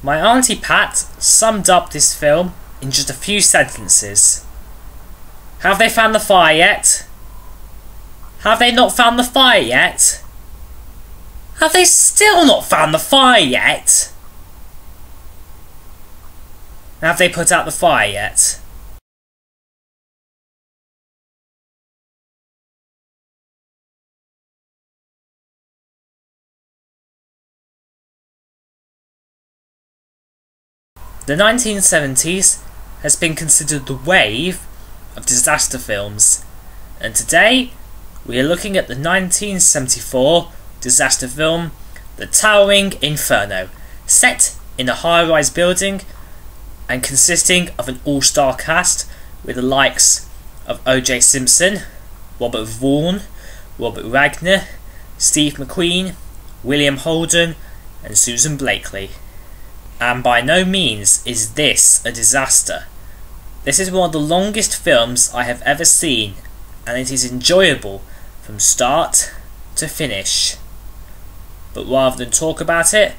My Auntie Pat summed up this film in just a few sentences. Have they found the fire yet? Have they not found the fire yet? Have they still not found the fire yet? Have they put out the fire yet? The 1970s has been considered the wave of disaster films, and today we are looking at the 1974 disaster film The Towering Inferno, set in a high-rise building and consisting of an all-star cast with the likes of O.J. Simpson, Robert Vaughn, Robert Wagner, Steve McQueen, William Holden and Susan Blakely. And by no means is this a disaster. This is one of the longest films I have ever seen, and it is enjoyable from start to finish. But rather than talk about it,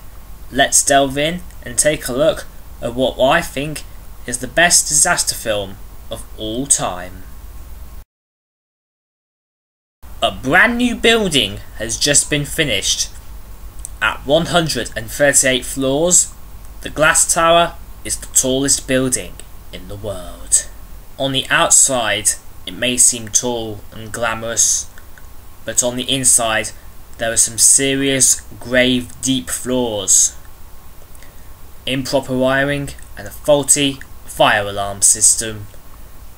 let's delve in and take a look at what I think is the best disaster film of all time. A brand new building has just been finished. At 138 floors, the glass tower is the tallest building in the world. On the outside, it may seem tall and glamorous, but on the inside, there are some serious, grave, deep flaws. Improper wiring and a faulty fire alarm system.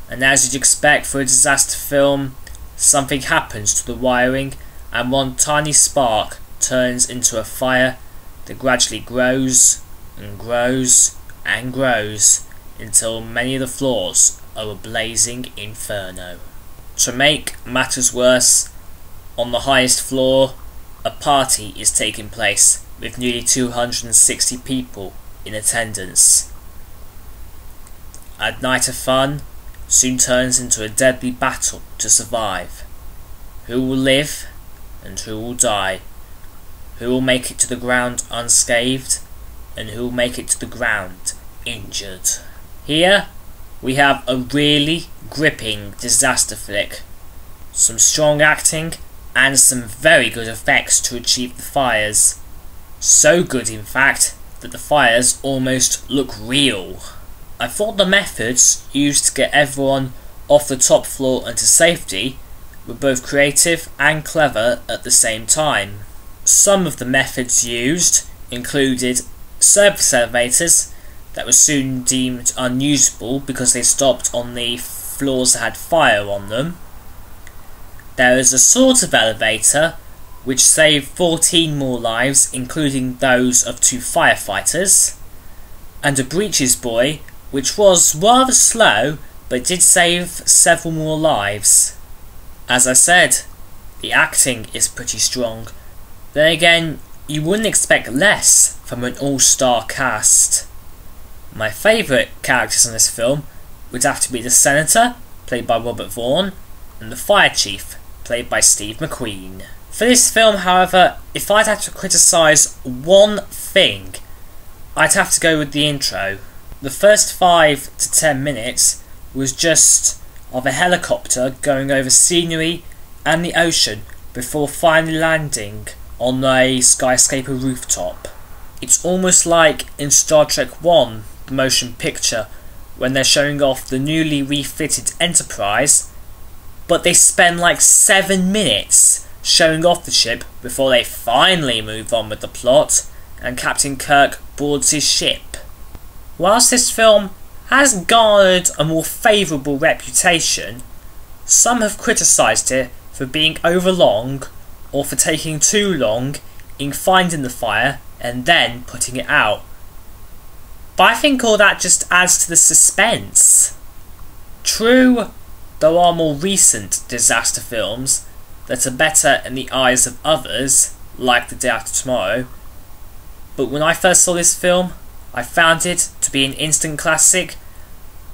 And as you'd expect for a disaster film, something happens to the wiring and one tiny spark turns into a fire that gradually grows and grows and grows until many of the floors are a blazing inferno. To make matters worse, on the highest floor, a party is taking place with nearly 260 people in attendance. A night of fun soon turns into a deadly battle to survive. Who will live and who will die? Who will make it to the ground unscathed and who will make it to the ground injured? Here we have a really gripping disaster flick. Some strong acting and some very good effects to achieve the fires. So good in fact that the fires almost look real. I thought the methods used to get everyone off the top floor and to safety were both creative and clever at the same time. Some of the methods used included service elevators that were soon deemed unusable because they stopped on the floors that had fire on them. There is a sort of elevator which saved 14 more lives, including those of 2 firefighters, and a breeches buoy which was rather slow but did save several more lives. As I said, the acting is pretty strong. Then again, you wouldn't expect less from an all-star cast. My favourite characters in this film would have to be the Senator, played by Robert Vaughn, and the Fire Chief, played by Steve McQueen. For this film, however, if I'd have to criticise one thing, I'd have to go with the intro. The first 5 to 10 minutes was just of a helicopter going over scenery and the ocean before finally landing on a skyscraper rooftop. It's almost like in Star Trek 1, the motion picture, when they're showing off the newly refitted Enterprise, but they spend like 7 minutes showing off the ship before they finally move on with the plot and Captain Kirk boards his ship. Whilst this film has garnered a more favourable reputation, some have criticised it for being overlong or for taking too long in finding the fire and then putting it out. But I think all that just adds to the suspense. True, there are more recent disaster films that are better in the eyes of others, like The Day After Tomorrow, but when I first saw this film, I found it to be an instant classic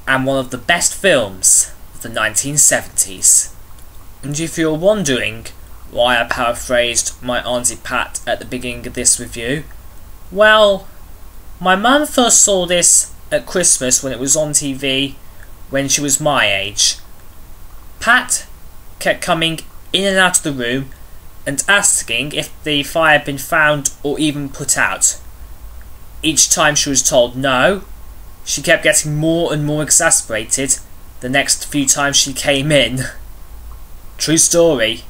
and one of the best films of the 1970s. And if you're wondering why I paraphrased my Auntie Pat at the beginning of this review, well, My mum first saw this at Christmas when it was on TV when she was my age. Pat kept coming in and out of the room and asking if the fire had been found or even put out. Each time she was told no, she kept getting more and more exasperated the next few times she came in. True story.